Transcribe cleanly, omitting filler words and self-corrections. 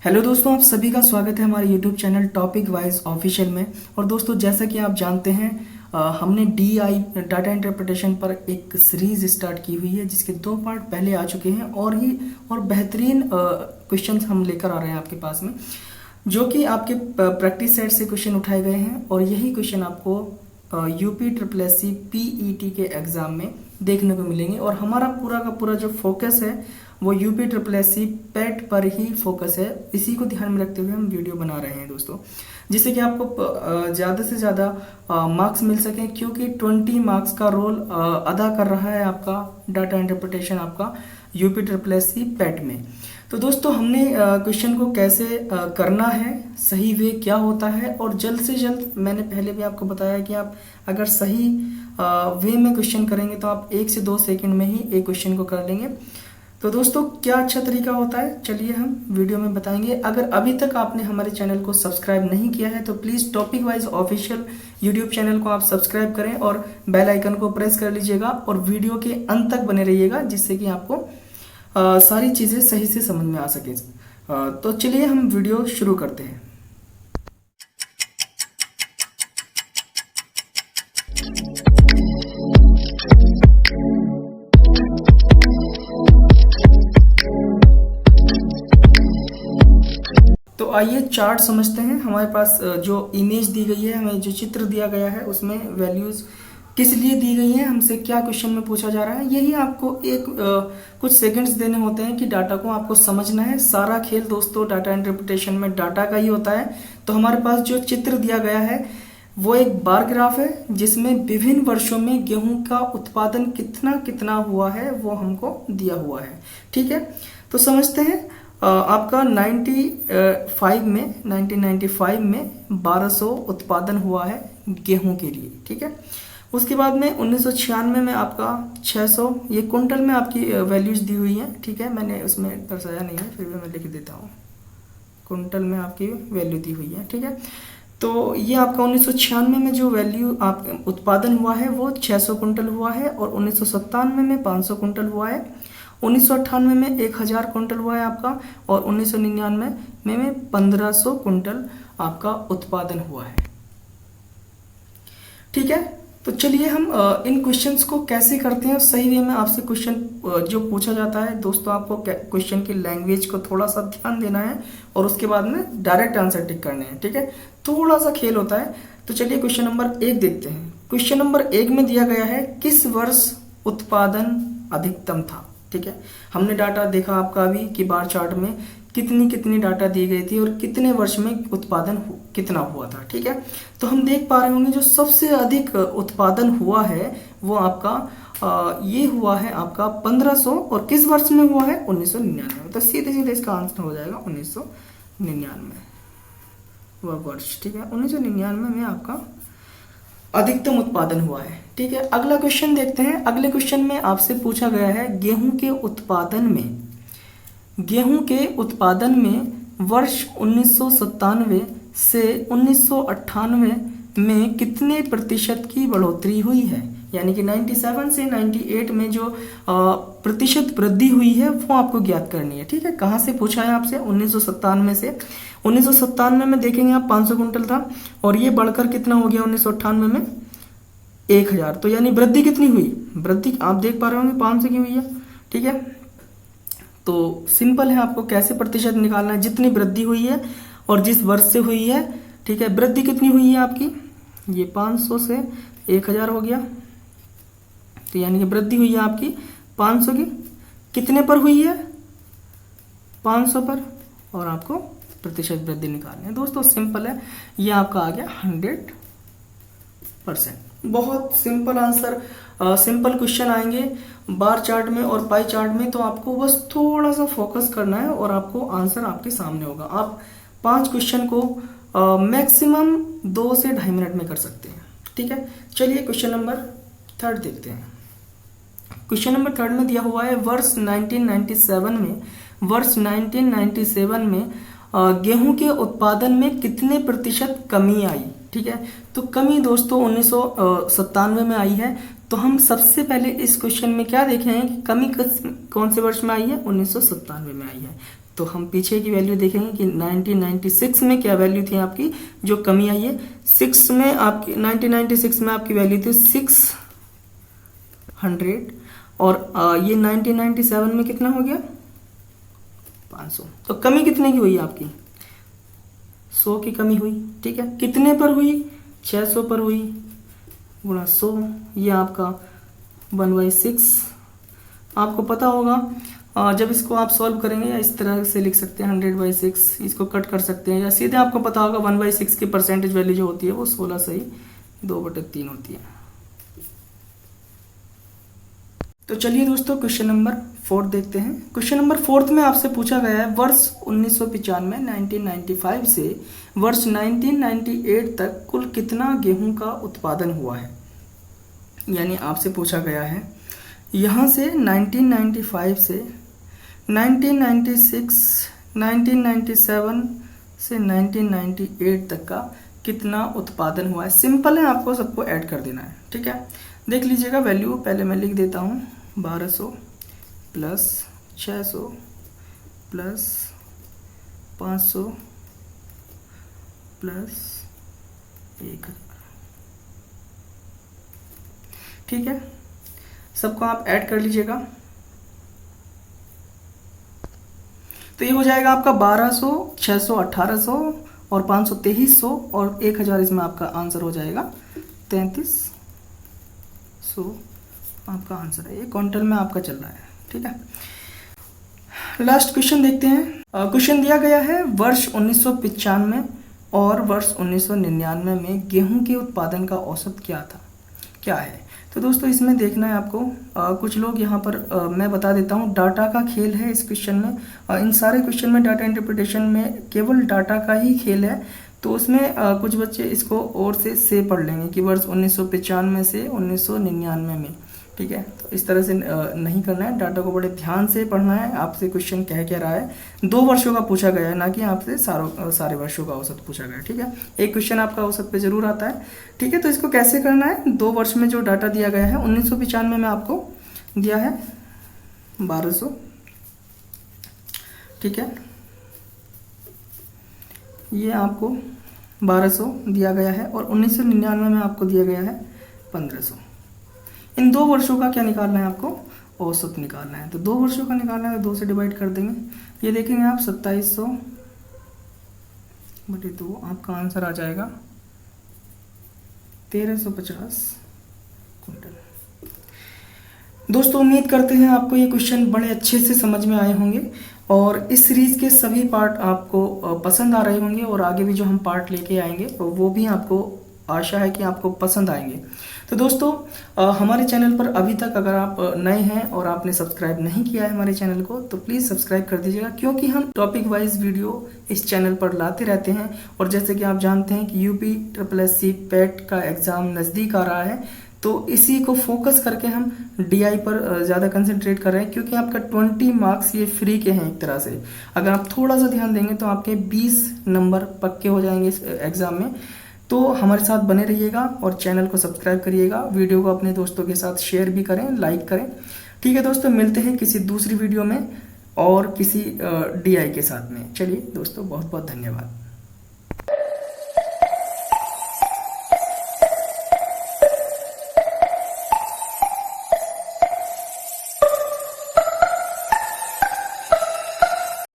Hello दोस्तों, आप सभी का स्वागत है हमारे YouTube channel topic wise official में। और दोस्तों, जैसा कि आप जानते हैं हमने DI डाटा इंटरप्रिटेशन पर एक सीरीज स्टार्ट की हुई है जिसके 2 पार्ट पहले आ चुके हैं और बेहतरीन क्वेश्चंस हम लेकर आ रहे हैं आपके पास में, जो कि आपके प्रैक्टिस सेट से क्वेश्चन उठाए गए हैं। और यही क्वेश्चन आपको UPSSC PET के एग्ज़ाम में देखने को मिलेंगे। और हमारा पूरा का पूरा जो फोकस है वो UPSSC PET पर ही फोकस है। इसी को ध्यान में रखते हुए हम वीडियो बना रहे हैं दोस्तों, जिससे कि आपको ज़्यादा से ज़्यादा मार्क्स मिल सकें, क्योंकि 20 मार्क्स का रोल अदा कर रहा है आपका डाटा इंटरप्रिटेशन आपका UPSSC PET में। तो दोस्तों, हमने क्वेश्चन को कैसे करना है, सही वे क्या होता है, और जल्द से जल्द, मैंने पहले भी आपको बताया कि आप अगर सही वे में क्वेश्चन करेंगे तो आप 1 से 2 सेकंड में ही एक क्वेश्चन को कर लेंगे। तो दोस्तों, क्या अच्छा तरीका होता है, चलिए हम वीडियो में बताएंगे। अगर अभी तक आपने हमारे चैनल को सब्सक्राइब नहीं किया है तो please topic wise official YouTube channel को आप सब्सक्राइब करें और बेल आइकन को प्रेस कर लीजिएगा और वीडियो के अंत तक बने रहिएगा, जिससे कि आपको सारी चीज़ें सही से समझ में आ सके। तो चलिए हम वीडियो शुरू करते हैं। तो आइए चार्ट समझते हैं। हमारे पास जो इमेज दी गई है, हमें जो चित्र दिया गया है, उसमें वैल्यूज किस लिए दी गई हैं, हमसे क्या क्वेश्चन में पूछा जा रहा है, यही आपको कुछ सेकंड्स देने होते हैं कि डाटा को आपको समझना है। सारा खेल दोस्तों डाटा इंटरप्रिटेशन में डाटा का ही होता है। तो हमारे पास जो चित्र दिया गया है वो एक बार ग्राफ है, जिसमें विभिन्न वर्षों में गेहूं का उत्पादन कितना कितना हुआ है वो हमको दिया हुआ है। ठीक है, तो समझते हैं। आपका 1995 में 1200 उत्पादन हुआ है गेहूं के लिए। ठीक है, उसके बाद में 1996 में आपका 600, ये कुंटल में आपकी वैल्यूज दी हुई हैं। ठीक है, मैंने उसमें दर्शाया नहीं है, फिर भी मैं लिख देता हूँ, कुंटल में आपकी वैल्यू दी हुई है। ठीक है, तो ये आपका 1996 में जो वैल्यू आप उत्पादन हुआ है वो 600 कुंटल हुआ है, और 1997 में 500 कुंटल हुआ है, 1998 में 1000 कुंटल हुआ है आपका, और 1999 में 1500 कुंटल आपका उत्पादन हुआ है। ठीक है, तो चलिए हम इन क्वेश्चंस को कैसे करते हैं सही वे में। आपसे क्वेश्चन जो पूछा जाता है दोस्तों, आपको क्वेश्चन की लैंग्वेज को थोड़ा सा ध्यान देना है और उसके बाद में डायरेक्ट आंसर टिक करने हैं। ठीक है, थोड़ा सा खेल होता है। तो चलिए क्वेश्चन नंबर 1 देखते हैं। क्वेश्चन नंबर 1 में दिया गया है, किस वर्ष उत्पादन अधिकतम था। ठीक है, हमने डाटा देखा आपका अभी कि बार चार्ट में कितनी डाटा दी गई थी और कितने वर्ष में उत्पादन कितना हुआ था। ठीक है, तो हम देख पा रहे होंगे जो सबसे अधिक उत्पादन हुआ है वो आपका ये हुआ है आपका 1500, और किस वर्ष में हुआ है 1999। तो सीधे सीधे इसका आंसर हो जाएगा 1999 वह वर्ष। ठीक है, 1999 में आपका अधिकतम उत्पादन हुआ है। ठीक है, अगला क्वेश्चन देखते हैं। अगले क्वेश्चन में आपसे पूछा गया है, गेहूं के उत्पादन में वर्ष 1997 से 1998 में कितने प्रतिशत की बढ़ोतरी हुई है। यानी कि 97 से 98 में जो प्रतिशत वृद्धि हुई है वो आपको ज्ञात करनी है। ठीक है, कहाँ से पूछा है आपसे, 1997 से। 1997 में देखेंगे आप 500 कुंटल था, और ये बढ़कर कितना हो गया 1998 में 1000। तो यानी वृद्धि कितनी हुई, वृद्धि आप देख पा रहे होंगे 500 की हुई है। ठीक है, तो सिंपल है, आपको कैसे प्रतिशत निकालना है, जितनी वृद्धि हुई है और जिस वर्ष से हुई है। ठीक है, वृद्धि कितनी हुई है आपकी, ये 500 से 1000 हो गया, तो यानी कि वृद्धि हुई है आपकी 500 की, कितने पर हुई है 500 पर, और आपको प्रतिशत वृद्धि निकालनी है। दोस्तों सिंपल है, ये आपका आ गया 100%। बहुत सिंपल आंसर, सिंपल क्वेश्चन आएंगे बार चार्ट में और पाई चार्ट में, तो आपको बस थोड़ा सा फोकस करना है और आपको आंसर आपके सामने होगा। आप 5 क्वेश्चन को मैक्सिमम 2 से 2.5 मिनट में कर सकते हैं। ठीक है, चलिए क्वेश्चन नंबर 3 देखते हैं। क्वेश्चन नंबर 3 में दिया हुआ है, वर्ष 1997 में गेहूं के उत्पादन में कितने प्रतिशत कमी आई। ठीक है, तो कमी दोस्तों 1997 में आई है। तो हम सबसे पहले इस क्वेश्चन में क्या देख रहे हैं कि कमी कौन से वर्ष में आई है, 1997 में आई है। तो हम पीछे की वैल्यू देखेंगे कि 1996 में क्या वैल्यू थी आपकी, जो कमी आई है 6 में आपकी, 1996 में आपकी वैल्यू थी 600 और ये 1997 में कितना हो गया 500। तो कमी कितने की हुई आपकी, 100 की कमी हुई। ठीक है, कितने पर हुई, 600 पर हुई, गुणा 100, ये आपका 1/6। आपको पता होगा जब इसको आप सॉल्व करेंगे या इस तरह से लिख सकते हैं 100/6, इसको कट कर सकते हैं, या सीधे आपको पता होगा 1/6 की परसेंटेज वैल्यू जो होती है वो 16 से ही 2/3 होती है। तो चलिए दोस्तों क्वेश्चन नंबर 4 देखते हैं। क्वेश्चन नंबर 4 में आपसे पूछा गया है वर्ष 1995 1995 से वर्ष 1998 तक कुल कितना गेहूं का उत्पादन हुआ है। यानी आपसे पूछा गया है यहाँ से 1995 से 1996, 1997 से 1998 तक का कितना उत्पादन हुआ है। सिंपल है, आपको सबको ऐड कर देना है। ठीक है, देख लीजिएगा वैल्यू, पहले मैं लिख देता हूँ 1200 प्लस 600 प्लस 500 प्लस 1000। ठीक है, सबको आप ऐड कर लीजिएगा। तो ये हो जाएगा आपका 1200, 600 1800 और 500 2300 और 1000, इसमें आपका आंसर हो जाएगा 3300 आपका आंसर है। ये क्विंटल में आपका चल रहा है। ठीक है, लास्ट क्वेश्चन देखते हैं। क्वेश्चन दिया गया है वर्ष 1995 और वर्ष 1999 में गेहूं के उत्पादन का औसत क्या है। तो दोस्तों इसमें देखना है आपको, कुछ लोग यहाँ पर मैं बता देता हूँ, डाटा का खेल है इस क्वेश्चन में। इन सारे क्वेश्चन में डाटा इंटरप्रिटेशन में केवल डाटा का ही खेल है। तो उसमें कुछ बच्चे इसको और से पढ़ लेंगे कि वर्ष 1995 से 1999 में। ठीक है, तो इस तरह से नहीं करना है, डाटा को बड़े ध्यान से पढ़ना है। आपसे क्वेश्चन कह रहा है 2 वर्षों का पूछा गया है, ना कि आपसे सारे वर्षों का औसत पूछा गया है। ठीक है, एक क्वेश्चन आपका औसत पे जरूर आता है। ठीक है, तो इसको कैसे करना है, 2 वर्ष में जो डाटा दिया गया है 1995 में आपको दिया है 1200। ठीक है, ये आपको 1200 दिया गया है और 1999 में आपको दिया गया है 1500। इन 2 वर्षों का क्या निकालना है, आपको औसत निकालना है। तो 2 वर्षों का निकालना है तो 2 से डिवाइड कर देंगे। ये देखेंगे आप 2700/2, आपका आंसर आ जाएगा 1350 कुंटल। दोस्तों उम्मीद करते हैं आपको ये क्वेश्चन बड़े अच्छे से समझ में आए होंगे और इस सीरीज के सभी पार्ट आपको पसंद आ रहे होंगे और आगे भी जो हम पार्ट लेके आएंगे वो भी आपको आशा है कि आपको पसंद आएंगे। तो दोस्तों हमारे चैनल पर अभी तक अगर आप नए हैं और आपने सब्सक्राइब नहीं किया है हमारे चैनल को तो प्लीज़ सब्सक्राइब कर दीजिएगा, क्योंकि हम टॉपिक वाइज वीडियो इस चैनल पर लाते रहते हैं। और जैसे कि आप जानते हैं कि UPSSC पेट का एग्ज़ाम नज़दीक आ रहा है, तो इसी को फोकस करके हम DI पर ज़्यादा कंसंट्रेट कर रहे हैं, क्योंकि आपका 20 मार्क्स ये फ्री के हैं एक तरह से। अगर आप थोड़ा सा ध्यान देंगे तो आपके 20 नंबर पक्के हो जाएंगे इस एग्ज़ाम में। तो हमारे साथ बने रहिएगा और चैनल को सब्सक्राइब करिएगा, वीडियो को अपने दोस्तों के साथ शेयर भी करें, लाइक करें। ठीक है दोस्तों, मिलते हैं किसी दूसरी वीडियो में और किसी DI के साथ में। चलिए दोस्तों, बहुत बहुत धन्यवाद।